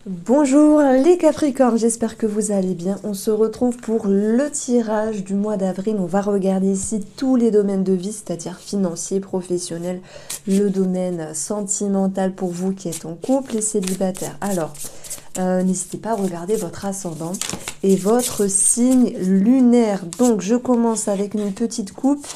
Bonjour les Capricornes, j'espère que vous allez bien. On se retrouve pour le tirage du mois d'avril. On va regarder ici tous les domaines de vie, c'est-à-dire financier, professionnel, le domaine sentimental pour vous qui êtes en couple et célibataire. Alors, n'hésitez pas à regarder votre ascendant et votre signe lunaire. Donc, je commence avec une petite coupe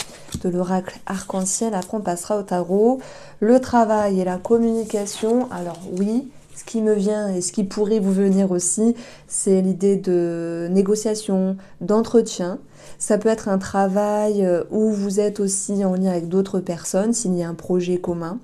de l'oracle arc-en-ciel. Après, on passera au tarot. Le travail et la communication. Alors oui, ce qui me vient et ce qui pourrait vous venir aussi, c'est l'idée de négociation, d'entretien. Ça peut être un travail où vous êtes aussi en lien avec d'autres personnes, s'il y a un projet commun,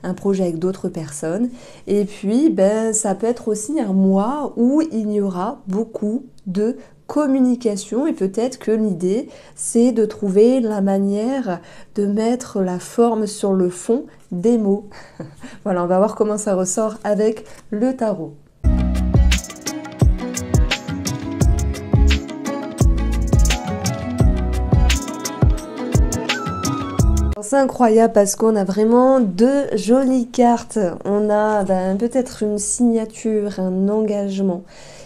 un projet avec d'autres personnes. Et puis, ça peut être aussi un mois où il y aura beaucoup de communication et peut-être que l'idée, c'est de trouver la manière de mettre la forme sur le fond des mots. Voilà, on va voir comment ça ressort avec le tarot. C'est incroyable parce qu'on a vraiment deux jolies cartes. On a peut-être une signature, un engagement.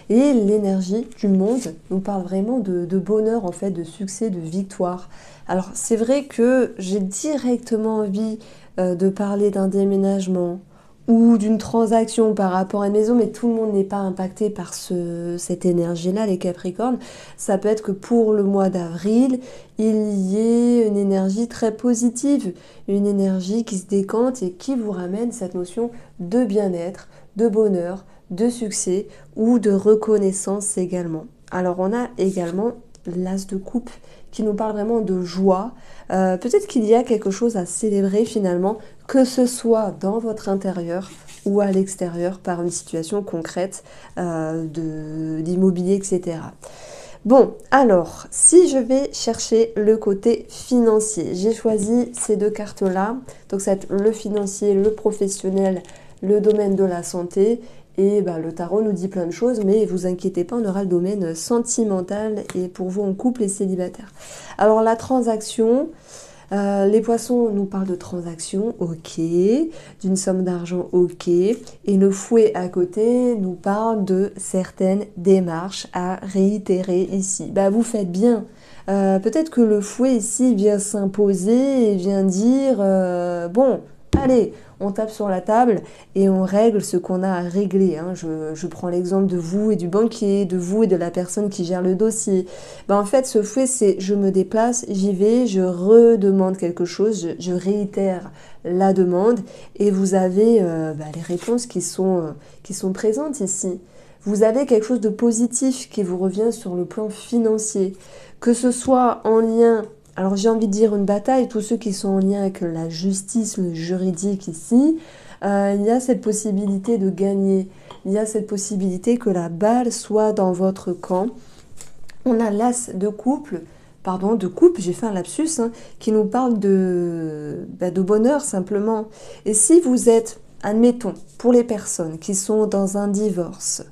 Et l'énergie du monde nous parle vraiment de bonheur, en fait, de succès, de victoire. Alors, c'est vrai que j'ai directement envie de parler d'un déménagement ou d'une transaction par rapport à une maison, mais tout le monde n'est pas impacté par cette énergie-là, les Capricornes. Ça peut être que pour le mois d'avril, il y ait une énergie très positive, une énergie qui se décante et qui vous ramène cette notion de bien-être, de bonheur, de succès ou de reconnaissance également. Alors on a également l'as de coupe qui nous parle vraiment de joie. Peut-être qu'il y a quelque chose à célébrer finalement, que ce soit dans votre intérieur ou à l'extérieur par une situation concrète d'immobilier, etc. Bon, alors, si je vais chercher le côté financier, j'ai choisi ces deux cartes-là. Donc, c'est le financier, le professionnel, le domaine de la santé. Et le tarot nous dit plein de choses, mais vous inquiétez pas, on aura le domaine sentimental et pour vous en couple et célibataire. Alors, la transaction, les poissons nous parlent de transaction, ok, d'une somme d'argent, ok, et le fouet à côté nous parle de certaines démarches à réitérer ici. Vous faites bien. Peut-être que le fouet ici vient s'imposer et vient dire, bon, allez, on tape sur la table et on règle ce qu'on a à régler. Hein. Je prends l'exemple de vous et du banquier, de vous et de la personne qui gère le dossier. En fait, ce fouet, c'est je me déplace, j'y vais, je redemande quelque chose, je réitère la demande et vous avez les réponses qui sont présentes ici. Vous avez quelque chose de positif qui vous revient sur le plan financier, que ce soit en lien. Alors j'ai envie de dire une bataille, tous ceux qui sont en lien avec la justice, le juridique ici, il y a cette possibilité de gagner, il y a cette possibilité que la balle soit dans votre camp. On a l'as de coupe, j'ai fait un lapsus, hein, qui nous parle de bonheur simplement. Et si vous êtes, admettons, pour les personnes qui sont dans un divorce,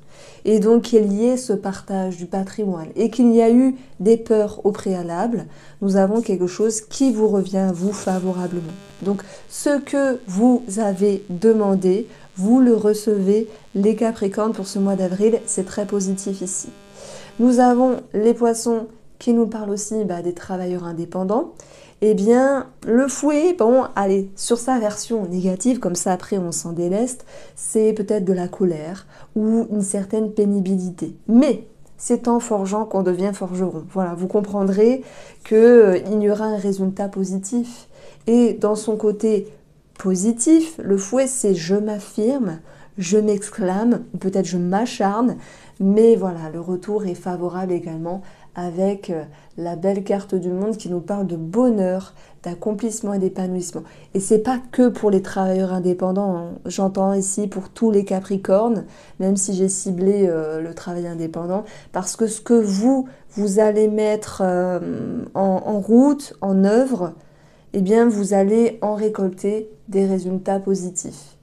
et donc qu'il y ait ce partage du patrimoine, et qu'il y a eu des peurs au préalable, nous avons quelque chose qui vous revient à vous favorablement. Donc ce que vous avez demandé, vous le recevez, les Capricornes, pour ce mois d'avril, c'est très positif ici. Nous avons les poissons qui nous parlent aussi des travailleurs indépendants. Eh bien, le fouet, bon, allez, sur sa version négative, comme ça après on s'en déleste, c'est peut-être de la colère ou une certaine pénibilité. Mais c'est en forgeant qu'on devient forgeron. Voilà, vous comprendrez qu'il y aura un résultat positif. Et dans son côté positif, le fouet, c'est je m'affirme, je m'exclame, peut-être je m'acharne, mais voilà, le retour est favorable également avec la belle carte du monde qui nous parle de bonheur, d'accomplissement et d'épanouissement. Et c'est pas que pour les travailleurs indépendants, hein. J'entends ici pour tous les Capricornes, même si j'ai ciblé le travail indépendant, parce que ce que vous allez mettre en route, en œuvre, eh bien vous allez en récolter des résultats positifs.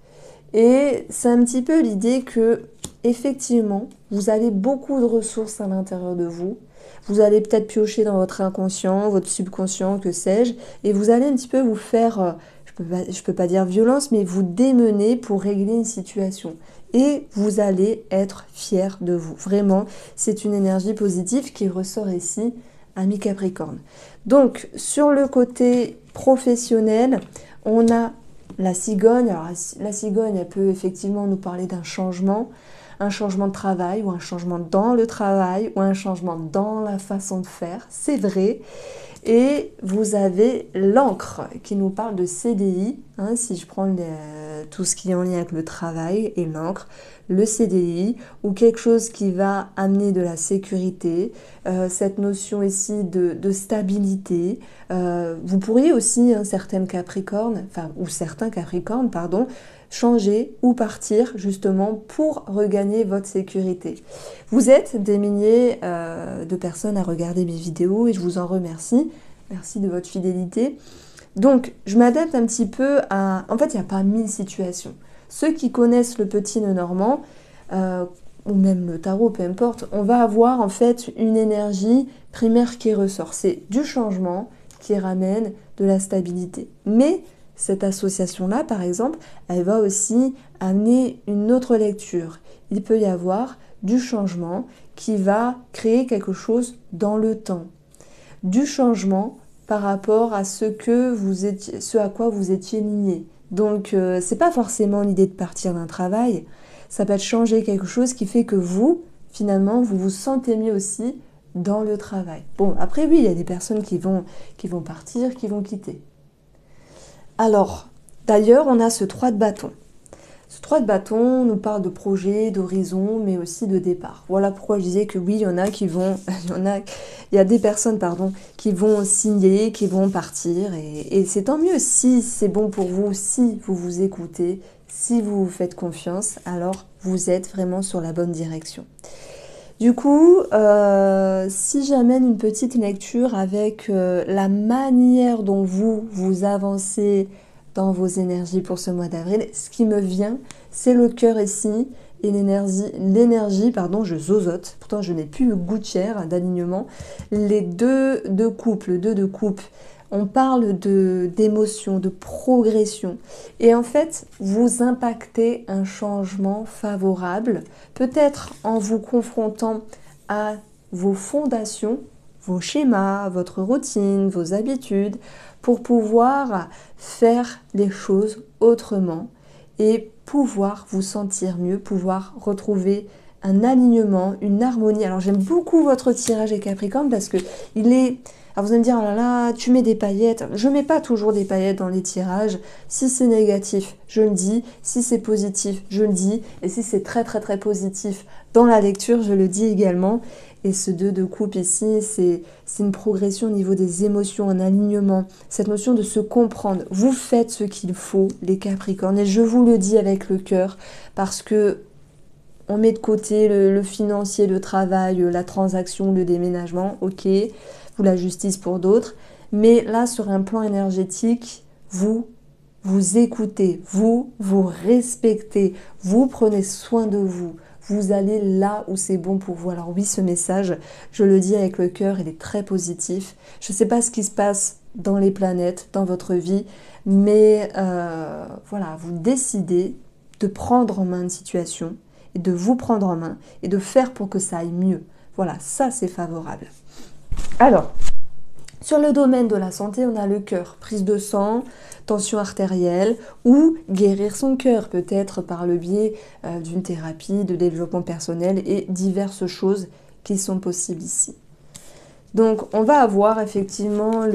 Et c'est un petit peu l'idée que, effectivement, vous avez beaucoup de ressources à l'intérieur de vous. Vous allez peut-être piocher dans votre inconscient, votre subconscient, que sais-je, et vous allez un petit peu vous faire, je peux pas dire violence, mais vous démener pour régler une situation. et vous allez être fier de vous. Vraiment, c'est une énergie positive qui ressort ici, ami Capricorne. Donc, sur le côté professionnel, on a la cigogne. Alors, la cigogne, elle peut effectivement nous parler d'un changement de travail ou un changement dans le travail ou un changement dans la façon de faire. C'est vrai. Et vous avez l'encre qui nous parle de CDI, hein, si je prends tout ce qui est en lien avec le travail et l'encre, le CDI, ou quelque chose qui va amener de la sécurité, cette notion ici de stabilité. Vous pourriez aussi, hein, certains Capricornes, pardon, changer ou partir justement pour regagner votre sécurité. Vous êtes des milliers de personnes à regarder mes vidéos et je vous en remercie. Merci de votre fidélité. Donc, je m'adapte un petit peu à... En fait, il n'y a pas 1000 situations. Ceux qui connaissent le petit nœud normand, ou même le tarot, peu importe, on va avoir en fait une énergie primaire qui ressort. C'est du changement qui ramène de la stabilité. Mais cette association-là, par exemple, elle va aussi amener une autre lecture. Il peut y avoir du changement qui va créer quelque chose dans le temps. Du changement par rapport à ce à quoi vous étiez lié. Donc, c'est pas forcément l'idée de partir d'un travail. Ça peut être changer quelque chose qui fait que vous, finalement, vous vous sentez mieux aussi dans le travail. Bon, après, oui, il y a des personnes qui vont partir, qui vont quitter. Alors, d'ailleurs, on a ce 3 de bâton. Ce 3 de bâton nous parle de projet, d'horizon, mais aussi de départ. Voilà pourquoi je disais que oui, il y en a qui vont... il y a des personnes, pardon, qui vont signer, qui vont partir. Et c'est tant mieux si c'est bon pour vous, si vous vous écoutez, si vous vous faites confiance, alors vous êtes vraiment sur la bonne direction. Du coup, si j'amène une petite lecture avec la manière dont vous avancez dans vos énergies pour ce mois d'avril, ce qui me vient, c'est le cœur ici et l'énergie, pardon, je zozote, pourtant je n'ai plus le goût de chair d'alignement, les deux de coupe, le 2 de coupe. On parle d'émotion, de progression. Et en fait, vous impactez un changement favorable, peut-être en vous confrontant à vos fondations, vos schémas, votre routine, vos habitudes, pour pouvoir faire les choses autrement et pouvoir vous sentir mieux, pouvoir retrouver un alignement, une harmonie. Alors j'aime beaucoup votre tirage les Capricornes parce que il est... Alors vous allez me dire, oh là là, tu mets des paillettes. Je ne mets pas toujours des paillettes dans les tirages. Si c'est négatif, je le dis. Si c'est positif, je le dis. Et si c'est très très très positif dans la lecture, je le dis également. Et ce 2 de coupe ici, c'est une progression au niveau des émotions, un alignement. Cette notion de se comprendre. Vous faites ce qu'il faut, les Capricornes. Et je vous le dis avec le cœur parce que on met de côté le financier, le travail, la transaction, le déménagement. Ok, ou la justice pour d'autres, mais là sur un plan énergétique, vous écoutez, vous respectez, vous prenez soin de vous, vous allez là où c'est bon pour vous. Alors oui, ce message, je le dis avec le cœur, il est très positif. Je ne sais pas ce qui se passe dans les planètes, dans votre vie, mais voilà, vous décidez de prendre en main une situation et de vous prendre en main et de faire pour que ça aille mieux. Voilà, ça c'est favorable. Alors, sur le domaine de la santé, on a le cœur, prise de sang, tension artérielle ou guérir son cœur, peut-être par le biais d'une thérapie, de développement personnel et diverses choses qui sont possibles ici. Donc, on va avoir effectivement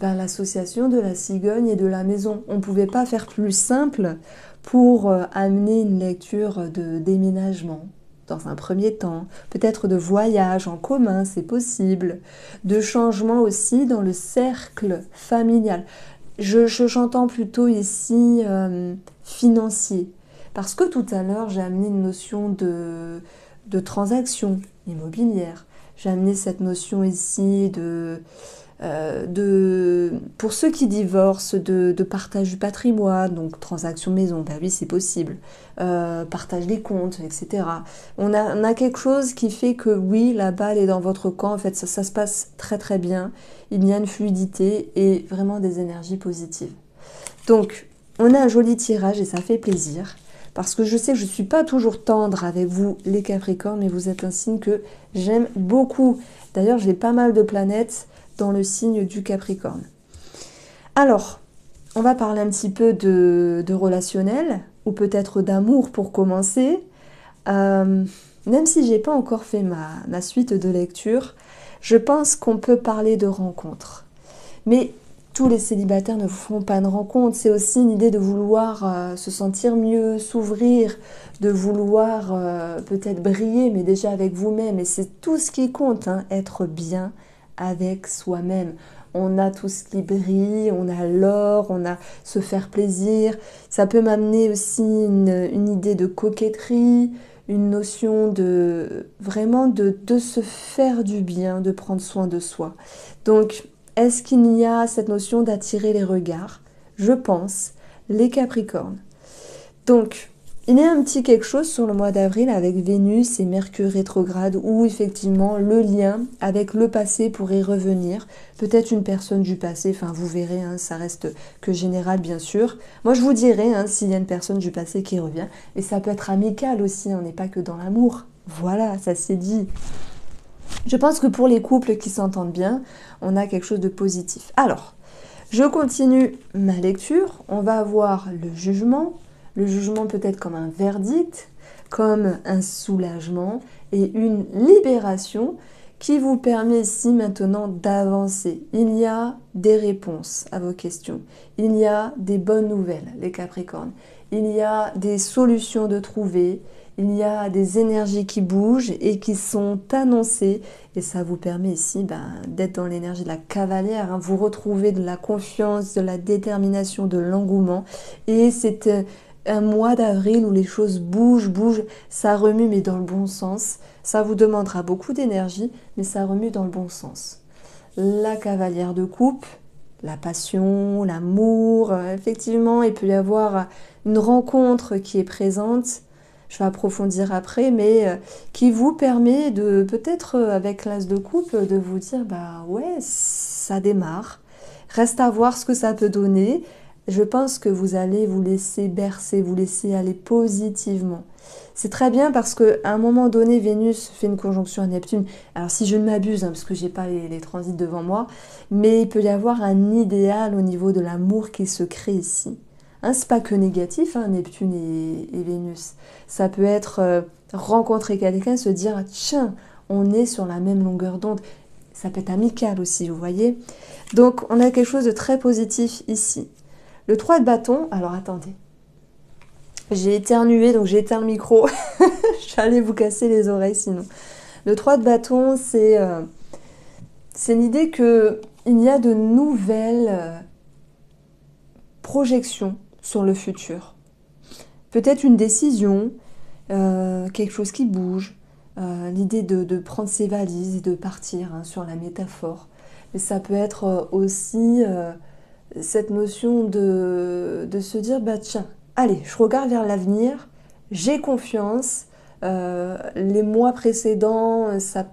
l'association de la cigogne et de la maison. On ne pouvait pas faire plus simple pour amener une lecture de déménagement. Dans un premier temps, peut-être de voyage en commun, c'est possible, de changement aussi dans le cercle familial. J'entends plutôt ici financier, parce que tout à l'heure j'ai amené une notion de transaction immobilière, j'ai amené cette notion ici pour ceux qui divorcent, de partage du patrimoine, donc transaction maison, bah oui c'est possible, partage des comptes, etc. On a quelque chose qui fait que oui, la balle est dans votre camp, en fait ça se passe très très bien, il y a une fluidité et vraiment des énergies positives. Donc on a un joli tirage et ça fait plaisir. parce que je sais que je ne suis pas toujours tendre avec vous, les Capricornes, mais vous êtes un signe que j'aime beaucoup. D'ailleurs, j'ai pas mal de planètes dans le signe du Capricorne. Alors, on va parler un petit peu de relationnel, ou peut-être d'amour pour commencer. Même si j'ai pas encore fait ma suite de lecture, je pense qu'on peut parler de rencontres. Mais tous les célibataires ne font pas de rencontres. C'est aussi une idée de vouloir se sentir mieux, s'ouvrir, de vouloir peut-être briller, mais déjà avec vous-même. Et c'est tout ce qui compte, hein, être bien avec soi-même. On a tout ce qui brille, on a l'or, on a se faire plaisir. Ça peut m'amener aussi une idée de coquetterie, une notion de vraiment de se faire du bien, de prendre soin de soi. Donc, est-ce qu'il y a cette notion d'attirer les regards? Je pense, les Capricornes. Donc, il y a un petit quelque chose sur le mois d'avril avec Vénus et Mercure rétrograde où effectivement le lien avec le passé pourrait revenir. Peut-être une personne du passé, enfin vous verrez, hein, ça reste que général bien sûr. Moi je vous dirai hein, s'il y a une personne du passé qui revient. Et ça peut être amical aussi, on n'est pas que dans l'amour. Voilà, ça c'est dit. Je pense que pour les couples qui s'entendent bien, on a quelque chose de positif. Alors, je continue ma lecture. On va avoir le jugement. Le jugement peut être comme un verdict, comme un soulagement et une libération qui vous permet ici maintenant d'avancer. Il y a des réponses à vos questions. Il y a des bonnes nouvelles, les Capricornes. Il y a des solutions de trouver. Il y a des énergies qui bougent et qui sont annoncées. Et ça vous permet ici d'être dans l'énergie de la cavalière. Hein. Vous retrouvez de la confiance, de la détermination, de l'engouement. Et c'est un mois d'avril où les choses bougent, ça remue mais dans le bon sens. Ça vous demandera beaucoup d'énergie, mais ça remue dans le bon sens. La cavalière de coupe, la passion, l'amour, effectivement, il peut y avoir une rencontre qui est présente. Je vais approfondir après, mais qui vous permet de, peut-être avec l'as de coupe, de vous dire, bah ouais, ça démarre. Reste à voir ce que ça peut donner. Je pense que vous allez vous laisser bercer, vous laisser aller positivement. C'est très bien parce qu'à un moment donné, Vénus fait une conjonction à Neptune. Alors si je ne m'abuse, hein, parce que j'ai pas les transits devant moi, mais il peut y avoir un idéal au niveau de l'amour qui se crée ici. Hein, c'est pas que négatif, hein, Neptune et Vénus. Ça peut être rencontrer quelqu'un, se dire tiens, on est sur la même longueur d'onde. Ça peut être amical aussi, vous voyez. Donc on a quelque chose de très positif ici. Le 3 de bâton, alors attendez. J'ai éternué, donc j'ai éteint le micro. J'allais vous casser les oreilles sinon. Le 3 de bâton, c'est l'idée qu'il y a de nouvelles projections sur le futur. Peut-être une décision, quelque chose qui bouge, l'idée de prendre ses valises et de partir hein, sur la métaphore. Mais ça peut être aussi cette notion de se dire, bah tiens, allez, je regarde vers l'avenir, j'ai confiance, les mois précédents, ça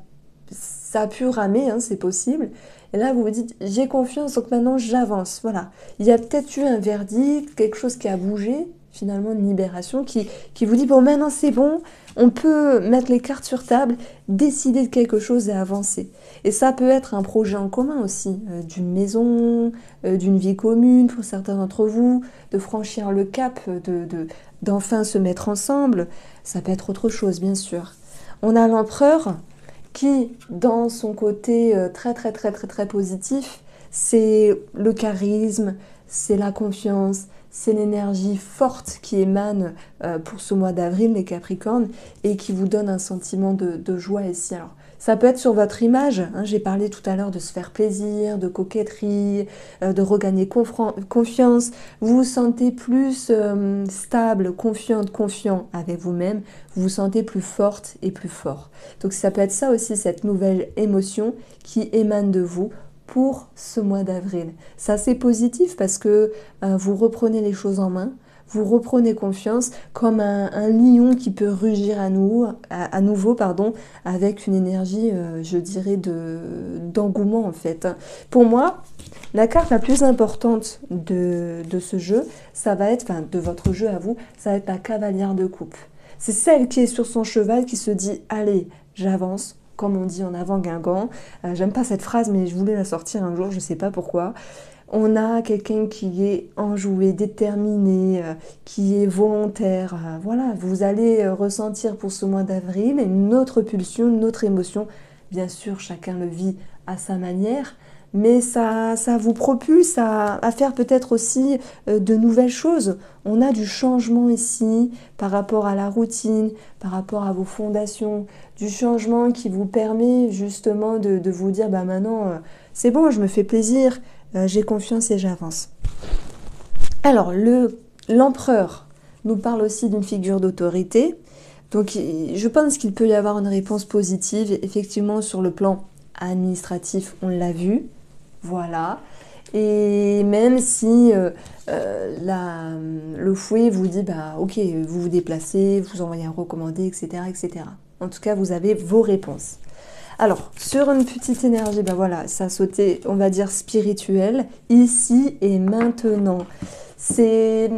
a pu ramer, hein, c'est possible. Et là, vous vous dites, j'ai confiance, donc maintenant j'avance. Voilà. Il y a peut-être eu un verdict, quelque chose qui a bougé, finalement une libération, qui vous dit, bon, maintenant c'est bon, on peut mettre les cartes sur table, décider de quelque chose et avancer. Et ça peut être un projet en commun aussi, d'une maison, d'une vie commune pour certains d'entre vous, de franchir le cap, d'enfin se mettre ensemble. Ça peut être autre chose, bien sûr. On a l'empereur qui, dans son côté très positif, c'est le charisme, c'est la confiance, c'est l'énergie forte qui émane pour ce mois d'avril, les Capricornes, et qui vous donne un sentiment de joie ici. Alors, ça peut être sur votre image, hein, j'ai parlé tout à l'heure de se faire plaisir, de coquetterie, de regagner confiance. Vous vous sentez plus stable, confiante, confiant avec vous-même, vous vous sentez plus forte et plus fort. Donc ça peut être ça aussi, cette nouvelle émotion qui émane de vous pour ce mois d'avril. Ça c'est positif parce que vous reprenez les choses en main, vous reprenez confiance comme un lion qui peut rugir à nouveau, pardon, avec une énergie, je dirais, d'engouement en fait. Pour moi, la carte la plus importante de ce jeu, ça va être, enfin de votre jeu à vous, ça va être la cavalière de coupe. C'est celle qui est sur son cheval qui se dit « Allez, j'avance », comme on dit en avant Guingamp. J'aime pas cette phrase, mais je voulais la sortir un jour, je sais pas pourquoi. On a quelqu'un qui est enjoué, déterminé, qui est volontaire. Voilà, vous allez ressentir pour ce mois d'avril une autre pulsion, une autre émotion. Bien sûr, chacun le vit à sa manière, mais ça vous propulse à faire peut-être aussi de nouvelles choses. On a du changement ici par rapport à la routine, par rapport à vos fondations, du changement qui vous permet justement de vous dire bah maintenant c'est bon, je me fais plaisir, j'ai confiance et j'avance. Alors l'empereur nous parle aussi d'une figure d'autorité. Donc je pense qu'il peut y avoir une réponse positive effectivement sur le plan administratif, on l'a vu. Voilà. Et même si le fouet vous dit, bah ok, vous vous déplacez, vous envoyez un recommandé, etc., etc. En tout cas, vous avez vos réponses. Alors, sur une petite énergie, ben voilà, ça a sauté, on va dire, spirituel, ici et maintenant. C'est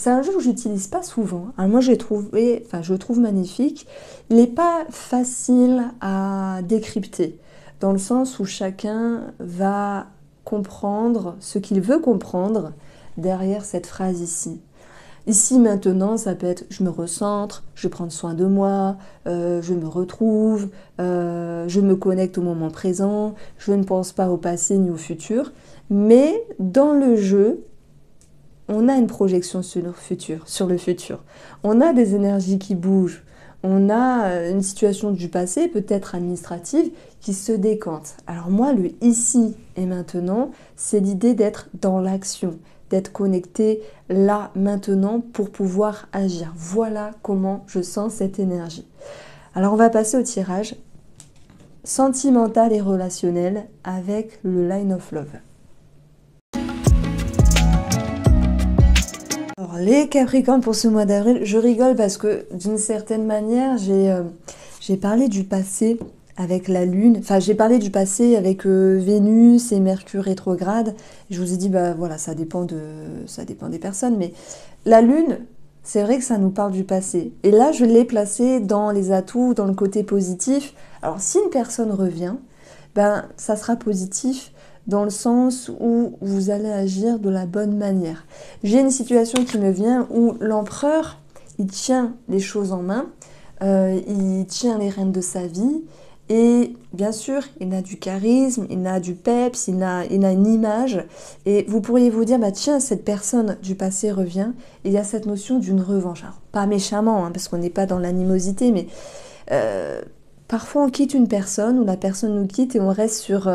un jeu que j'utilise pas souvent. Alors moi, je le trouve magnifique. Il n'est pas facile à décrypter, dans le sens où chacun va comprendre ce qu'il veut comprendre derrière cette phrase ici. Ici, maintenant, ça peut être « je me recentre »,« je prends soin de moi »,« je me retrouve »,« je me connecte au moment présent »,« je ne pense pas au passé ni au futur ». Mais dans le jeu, on a une projection sur le futur. On a des énergies qui bougent. On a une situation du passé, peut-être administrative, qui se décante. Alors moi, le ici et maintenant, c'est l'idée d'être dans l'action, d'être connecté là, maintenant, pour pouvoir agir. Voilà comment je sens cette énergie. Alors on va passer au tirage sentimental et relationnel avec le Line of Love. Alors, les Capricornes pour ce mois d'avril, je rigole parce que d'une certaine manière, j'ai parlé du passé avec la Lune, enfin j'ai parlé du passé avec Vénus et Mercure rétrograde. Je vous ai dit, bah voilà, ça dépend des personnes, mais la Lune, c'est vrai que ça nous parle du passé. Et là, je l'ai placé dans les atouts, dans le côté positif. Alors, si une personne revient, ben ça sera positif dans le sens où vous allez agir de la bonne manière. J'ai une situation qui me vient où l'empereur, il tient les choses en main, il tient les rênes de sa vie, et bien sûr, il a du charisme, il a du peps, il a une image, et vous pourriez vous dire, bah tiens, cette personne du passé revient, et il y a cette notion d'une revanche. Alors, pas méchamment, hein, parce qu'on n'est pas dans l'animosité, mais parfois on quitte une personne, ou la personne nous quitte, et on reste sur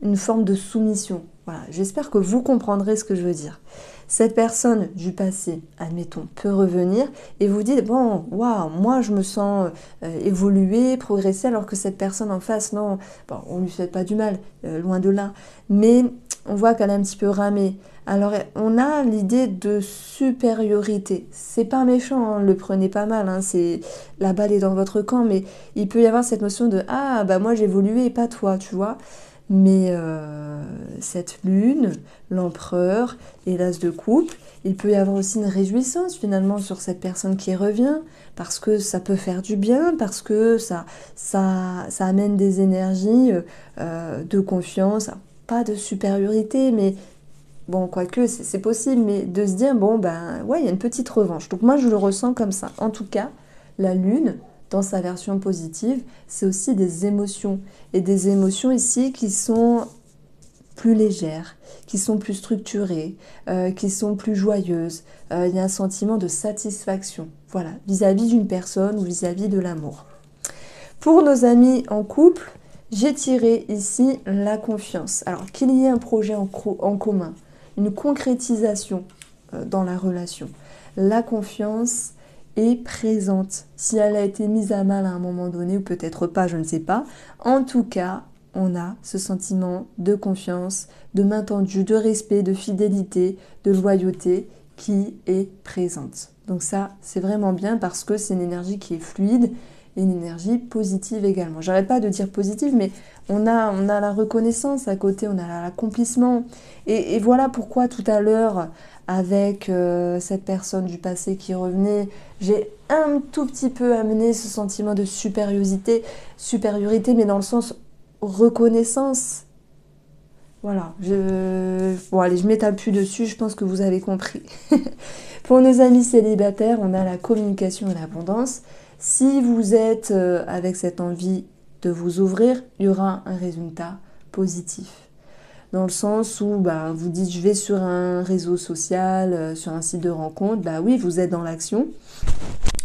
une forme de soumission. Voilà, j'espère que vous comprendrez ce que je veux dire. Cette personne du passé, admettons, peut revenir et vous dites, bon, waouh, moi je me sens évoluer, progresser, alors que cette personne en face, non, bon, on lui fait pas du mal, loin de là, mais on voit qu'elle est un petit peu ramée. Alors on a l'idée de supériorité. C'est pas méchant, hein, le prenez pas mal, hein, c'est la balle est dans votre camp, mais il peut y avoir cette notion de, ah, bah moi j'ai évolué et pas toi, tu vois. Mais cette lune, l'empereur et l'as de coupe, il peut y avoir aussi une réjouissance finalement sur cette personne qui revient, parce que ça peut faire du bien, parce que ça amène des énergies de confiance, pas de supériorité, mais bon, quoique c'est possible, mais de se dire, bon, ben ouais, il y a une petite revanche. Donc moi, je le ressens comme ça. En tout cas, la lune, dans sa version positive, c'est aussi des émotions. Et des émotions ici qui sont plus légères, qui sont plus structurées, qui sont plus joyeuses. Il y a un sentiment de satisfaction, voilà, vis-à-vis d'une personne ou vis-à-vis de l'amour. Pour nos amis en couple, j'ai tiré ici la confiance. Alors qu'il y ait un projet en commun, une concrétisation dans la relation. La confiance est présente. Si elle a été mise à mal à un moment donné, ou peut-être pas, je ne sais pas. En tout cas, on a ce sentiment de confiance, de main tendue, de respect, de fidélité, de loyauté qui est présente. Donc ça, c'est vraiment bien parce que c'est une énergie qui est fluide et une énergie positive également. J'arrête pas de dire positive, mais on a la reconnaissance à côté, on a l'accomplissement. Et voilà pourquoi tout à l'heure, avec cette personne du passé qui revenait, j'ai un tout petit peu amené ce sentiment de supériorité, mais dans le sens reconnaissance. Voilà, bon allez, je m'étale plus dessus, je pense que vous avez compris. Pour nos amis célibataires, on a la communication et l'abondance. Si vous êtes avec cette envie de vous ouvrir, il y aura un résultat positif. Dans le sens où vous dites je vais sur un réseau social, sur un site de rencontre, oui, vous êtes dans l'action.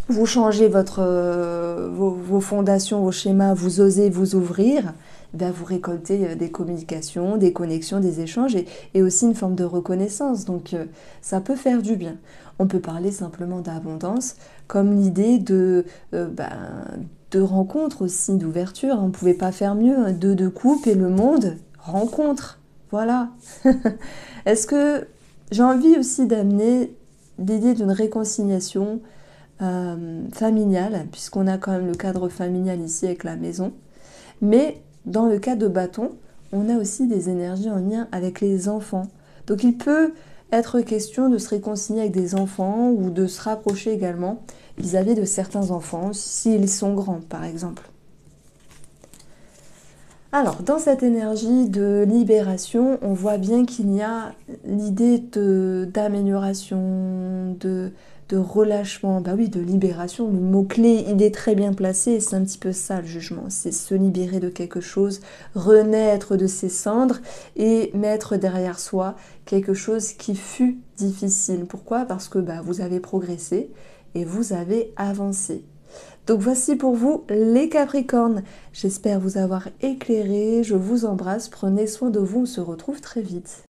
Vous changez vos fondations, vos schémas, vous osez vous ouvrir, vous récoltez des communications, des connexions, des échanges et aussi une forme de reconnaissance. Donc ça peut faire du bien. On peut parler simplement d'abondance comme l'idée de rencontre aussi, d'ouverture. On ne pouvait pas faire mieux. Un deux de coupe et le monde rencontre. Voilà. Est-ce que j'ai envie aussi d'amener l'idée d'une réconciliation familiale, puisqu'on a quand même le cadre familial ici avec la maison. Mais dans le cas de bâton, on a aussi des énergies en lien avec les enfants. Donc il peut être question de se réconcilier avec des enfants ou de se rapprocher également vis-à-vis de certains enfants, s'ils sont grands par exemple. Alors, dans cette énergie de libération, on voit bien qu'il y a l'idée d'amélioration, de relâchement, oui, de libération. Le mot-clé, il est très bien placé et c'est un petit peu ça le jugement. C'est se libérer de quelque chose, renaître de ses cendres et mettre derrière soi quelque chose qui fut difficile. Pourquoi? Parce que vous avez progressé et vous avez avancé. Donc voici pour vous les Capricornes. J'espère vous avoir éclairé, je vous embrasse, prenez soin de vous, on se retrouve très vite.